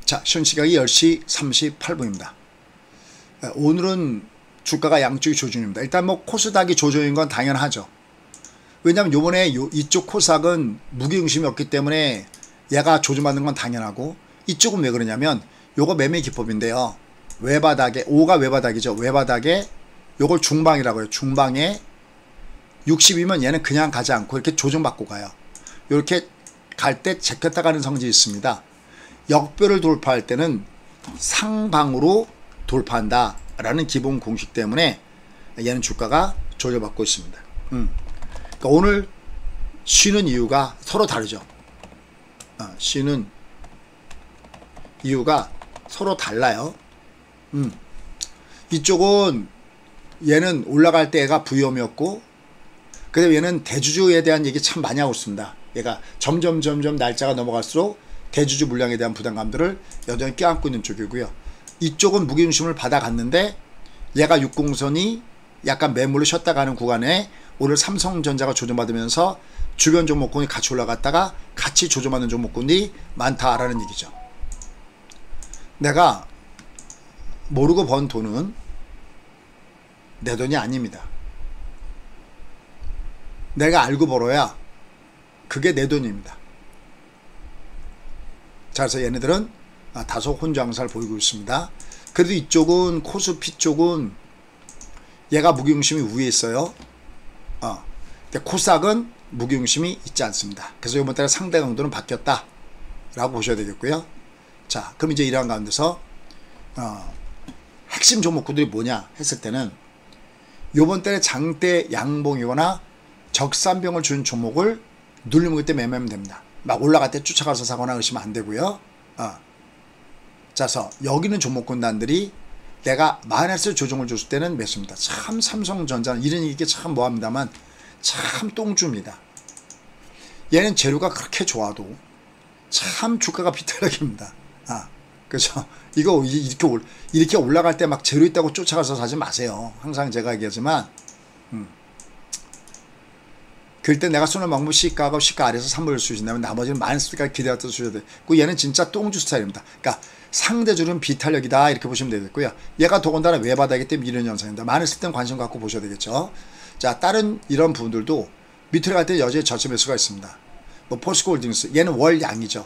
자, 현 시각이 10시 38분입니다. 오늘은 주가가 양쪽이 조정입니다. 일단 뭐 코스닥이 조정인 건 당연하죠. 왜냐하면 요번에 이쪽 코스닥은 무게중심이었기 때문에 얘가 조정받는 건 당연하고, 이쪽은 왜 그러냐면 요거 매매 기법인데요. 외바닥에, 5가 외바닥이죠. 외바닥에 요걸 중방이라고 해요. 중방에 60이면 얘는 그냥 가지 않고 이렇게 조정받고 가요. 이렇게 갈 때 제꼈다 가는 성질이 있습니다. 역배를 돌파할 때는 상방으로 돌파한다 라는 기본 공식 때문에 얘는 주가가 조절받고 있습니다. 그러니까 오늘 쉬는 이유가 서로 다르죠. 쉬는 이유가 서로 달라요. 이쪽은 얘는 올라갈 때 얘가 부위험이었고, 근데 얘는 대주주에 대한 얘기 참 많이 하고 있습니다. 얘가 점점 날짜가 넘어갈수록 대주주 물량에 대한 부담감들을 여전히 껴안고 있는 쪽이고요. 이쪽은 무게중심을 받아갔는데 얘가 60선이 약간 매물로 쉬었다 가는 구간에 오늘 삼성전자가 조정받으면서 주변 종목군이 같이 올라갔다가 같이 조정받는 종목군이 많다라는 얘기죠. 내가 모르고 번 돈은 내 돈이 아닙니다. 내가 알고 벌어야 그게 내 돈입니다. 자, 그래서 얘네들은 다소 혼장사를 보이고 있습니다. 그래도 이쪽은, 코스피 쪽은 얘가 무게중심이 위에 있어요. 근데 코스닥은 무게중심이 있지 않습니다. 그래서 이번 달에 상대 강도는 바뀌었다 라고 보셔야 되겠고요. 자, 그럼 이제 이러한 가운데서 핵심 종목들이 뭐냐 했을 때는 이번 달에 장대 양봉이거나 적산병을 준 종목을 눌림목 때 매매하면 됩니다. 막 올라갈 때 쫓아가서 사거나 그러시면 안 되고요. 자, 그래서 여기 있는 종목군단들이 내가 마이너스 조정을 줬을 때는 매수입니다. 참 삼성전자는 이런 얘기 참 뭐합니다만 참 똥주입니다. 얘는 재료가 그렇게 좋아도 참 주가가 비탈락입니다. 그렇죠. 이거 이렇게 올라갈 때 막 재료 있다고 쫓아가서 사지 마세요. 항상 제가 얘기하지만 그럴 때 내가 쏘는 방법 시가가 시가 아래에서 3분을 주신다면 나머지는 마이너스까지 기대하면서 주셔야 돼요. 얘는 진짜 똥주 스타일입니다. 그러니까 상대주는 비탄력이다 이렇게 보시면 되겠고요. 얘가 더군다나 외바닥이기 때문에 이런 현상입니다. 마이너스 때는 관심 갖고 보셔야 되겠죠. 자, 다른 이런 부분들도 밑으로 갈 때 여전히 저점 매수가 있습니다. 뭐 포스코홀딩스, 얘는 월 양이죠.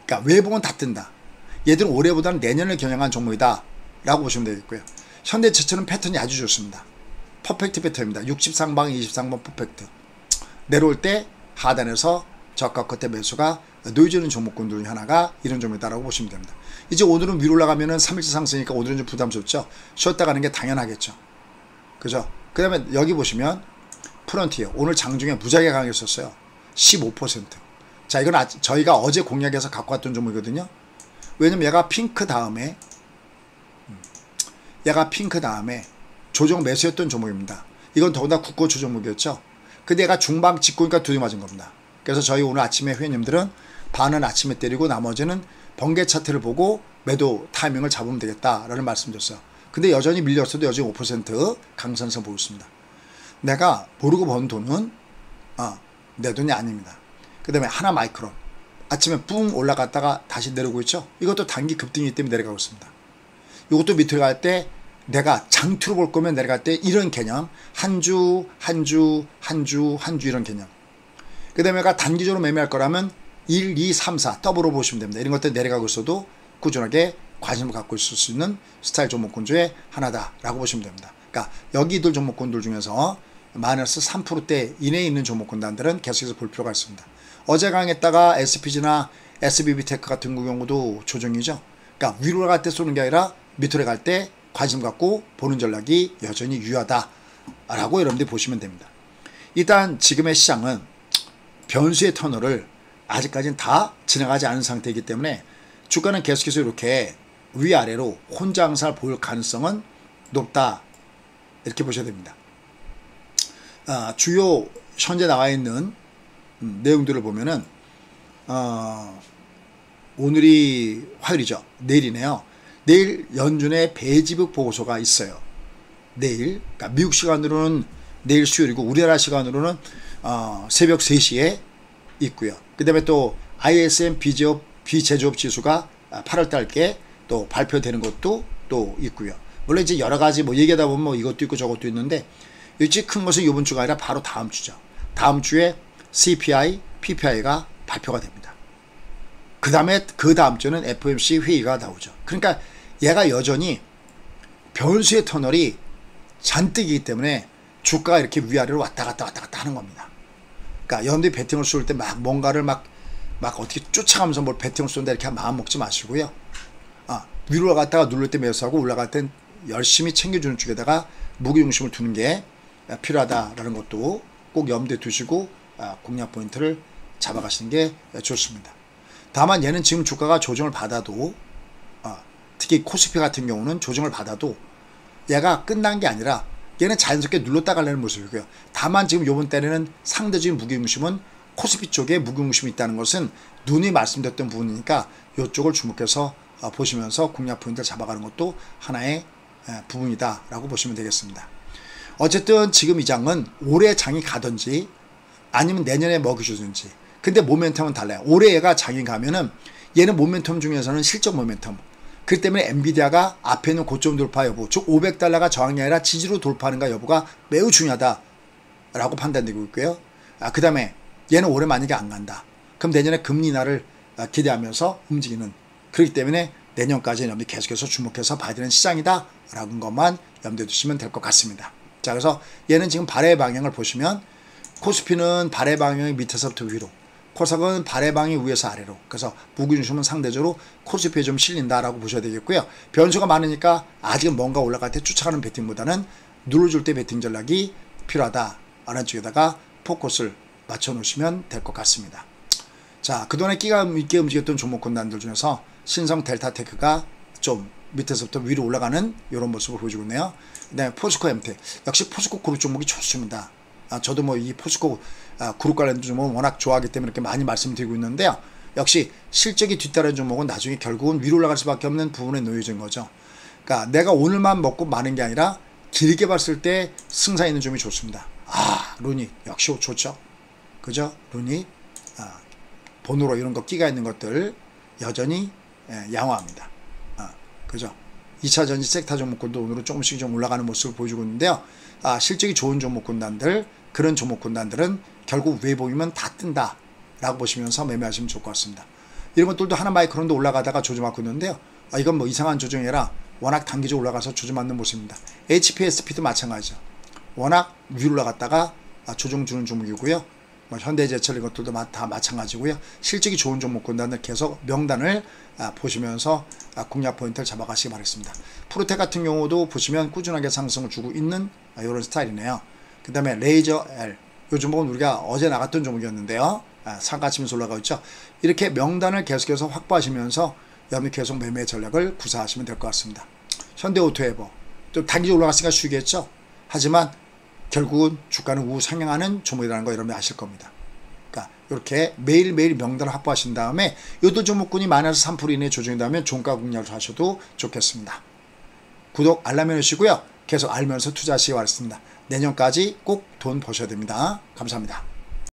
그러니까 외봉은 다 뜬다. 얘들은 올해보다는 내년을 겨냥한 종목이다 라고 보시면 되겠고요. 현대차처럼 패턴이 아주 좋습니다. 퍼펙트 패턴입니다. 60상방 20상방 퍼펙트. 내려올 때 하단에서 저가 끝에 매수가 놓여지는 종목군 중에 하나가 이런 종목이다라고 보시면 됩니다. 이제 오늘은 위로 올라가면은 3일째 상승이니까 오늘은 좀 부담스럽죠. 쉬었다 가는 게 당연하겠죠. 그죠? 그 다음에 여기 보시면 프론티어 오늘 장중에 무지하게 강했었어요. 15%. 자, 이건 저희가 어제 공략해서 갖고 왔던 종목이거든요. 왜냐면 얘가 핑크 다음에 조정 매수였던 종목입니다. 이건 더군다나 국고주 종목이었죠. 근데 얘가 중방 직구니까 두대 맞은 겁니다. 그래서 저희 오늘 아침에 회원님들은 반은 아침에 때리고 나머지는 번개 차트를 보고 매도 타이밍을 잡으면 되겠다라는 말씀 드렸어요. 근데 여전히 밀렸어도 여전히 5% 강선에서 보고 있습니다. 내가 모르고 번 돈은 내 돈이 아닙니다. 그 다음에 하나 마이크론 아침에 뿡 올라갔다가 다시 내려오고 있죠. 이것도 단기 급등이기 때문에 내려가고 있습니다. 이것도 밑으로 갈 때 내가 장투로 볼 거면 내려갈 때 이런 개념 한 주 이런 개념. 그 다음에 단기적으로 매매할 거라면 1, 2, 3, 4 더블로 보시면 됩니다. 이런 것들 내려가고 있어도 꾸준하게 관심을 갖고 있을 수 있는 스타일 종목군 중에 하나다라고 보시면 됩니다. 그러니까 여기들 종목군들 중에서 마이너스 3%대 이내에 있는 종목군단들은 계속해서 볼 필요가 있습니다. 어제 강했다가 SPG나 SBB테크 같은 경우도 조정이죠. 그러니까 위로 갈 때 쏘는 게 아니라 밑으로 갈 때 관심 갖고 보는 전략이 여전히 유효하다라고 여러분들이 보시면 됩니다. 일단 지금의 시장은 변수의 터널을 아직까지는 다 지나가지 않은 상태이기 때문에 주가는 계속해서 이렇게 위아래로 혼장사를 보일 가능성은 높다 이렇게 보셔야 됩니다. 주요 현재 나와 있는 내용들을 보면은 오늘이 화요일이죠. 내일이네요. 내일 연준의 배지급 보고서가 있어요. 내일, 그러니까 미국 시간으로는 내일 수요일이고 우리나라 시간으로는 새벽 3시에 있고요. 그 다음에 또 ISM 비제조업 지수가 8월 달께 또 발표되는 것도 또 있고요. 물론 이제 여러 가지 뭐 얘기하다 보면 뭐 이것도 있고 저것도 있는데 일찍 큰 것은 이번 주가 아니라 바로 다음 주죠. 다음 주에 CPI, PPI가 발표가 됩니다. 그 다음 주는 FOMC 회의가 나오죠. 그러니까 얘가 여전히 변수의 터널이 잔뜩이기 때문에 주가가 이렇게 위아래로 왔다 갔다 하는 겁니다. 그러니까 여러분들이 베팅을 쏠 때 막 뭔가를 막 어떻게 쫓아가면서 뭘 베팅을 쏜다 이렇게 마음 먹지 마시고요. 위로 올라갔다가 누를 때 매수하고 올라갈 땐 열심히 챙겨주는 쪽에다가 무게중심을 두는 게 필요하다라는 것도 꼭 염두에 두시고 공략 포인트를 잡아가시는 게 좋습니다. 다만 얘는 지금 주가가 조정을 받아도 특히 코스피 같은 경우는 조정을 받아도 얘가 끝난 게 아니라 얘는 자연스럽게 눌렀다 가려는 모습이고요. 다만 지금 요번 때는 상대적인 무게중심은 코스피 쪽에 무게중심이 있다는 것은 누누이 말씀드렸던 부분이니까 이쪽을 주목해서 보시면서 공략 포인트를 잡아가는 것도 하나의 부분이다 라고 보시면 되겠습니다. 어쨌든 지금 이 장은 올해 장이 가든지 아니면 내년에 먹여주든지 근데 모멘텀은 달라요. 올해 얘가 장이 가면은 얘는 모멘텀 중에서는 실적 모멘텀 그렇기 때문에 엔비디아가 앞에 있는 고점 돌파 여부 즉 $500가 저항이 아니라 지지로 돌파하는가 여부가 매우 중요하다 라고 판단되고 있고요. 그 다음에 얘는 올해 만약에 안 간다 그럼 내년에 금리 인하를 기대하면서 움직이는 그렇기 때문에 내년까지 여러분들이 계속해서 주목해서 봐야 되는 시장이다 라는 것만 염두에 두시면 될 것 같습니다. 자, 그래서 얘는 지금 발의 방향을 보시면 코스피는 발의 방향이 밑에서부터 위로 코스닥은 발의 방향이 위에서 아래로 그래서 무게중심은 상대적으로 코스피에 좀 실린다라고 보셔야 되겠고요. 변수가 많으니까 아직은 뭔가 올라갈 때 쫓아가는 베팅보다는 눌러줄 때 베팅 전략이 필요하다라는 쪽에다가 포커스를 맞춰 놓으시면 될 것 같습니다. 자, 그동안에 끼가 있게 움직였던 종목 군단들 중에서 신성 델타테크가 좀 밑에서부터 위로 올라가는 이런 모습을 보여주고 있네요. 그 다음에 포스코 MT 역시 포스코 그룹 종목이 좋습니다. 저도 뭐 이 포스코 그룹 관련 종목은 워낙 좋아하기 때문에 이렇게 많이 말씀드리고 있는데요. 역시 실적이 뒤따르는 종목은 나중에 결국은 위로 올라갈 수밖에 없는 부분에 놓여진 거죠. 그러니까 내가 오늘만 먹고 마는 게 아니라 길게 봤을 때 승산 있는 종이 좋습니다. 루니 역시 좋죠. 그죠? 루니 번호로 이런 거 끼가 있는 것들 여전히 양호합니다. 그죠? 2차 전지 섹터 종목군도 오늘은 조금씩 좀 올라가는 모습을 보여주고 있는데요. 실적이 좋은 종목군단들 그런 종목군단들은 결국 외보이면 다 뜬다 라고 보시면서 매매하시면 좋을 것 같습니다. 이런 것들도 하나마이크론도 올라가다가 조정하고 있는데요. 이건 뭐 이상한 조정이 아니라 워낙 단기적으로 올라가서 조정받는 모습입니다. HPSP도 마찬가지죠. 워낙 위로 올라갔다가 조정 주는 종목이고요. 뭐 현대제철 이것들도 다 마찬가지고요. 실적이 좋은 종목군단들 계속 명단을 보시면서 공략 포인트를 잡아가시기 바라겠습니다. 프로텍 같은 경우도 보시면 꾸준하게 상승을 주고 있는 이런 스타일이네요. 그 다음에 레이저 L 이 종목은 우리가 어제 나갔던 종목이었는데요. 상가치면서 올라가고 있죠. 이렇게 명단을 계속해서 확보하시면서 여러분이 계속 매매 전략을 구사하시면 될 것 같습니다. 현대오토에버 좀 단기적으로 올라갔으니까 쉬겠죠. 하지만 결국은 주가는 우상향하는 종목이라는 거 여러분이 아실 겁니다. 그러니까 이렇게 매일매일 명단을 확보하신 다음에 요도 종목군이 마이너스 3% 이내 조정이라면 종가 공략을 하셔도 좋겠습니다. 구독 알람 해주시고요. 계속 알면서 투자하시기 바랍니다. 내년까지 꼭 돈 버셔야 됩니다. 감사합니다.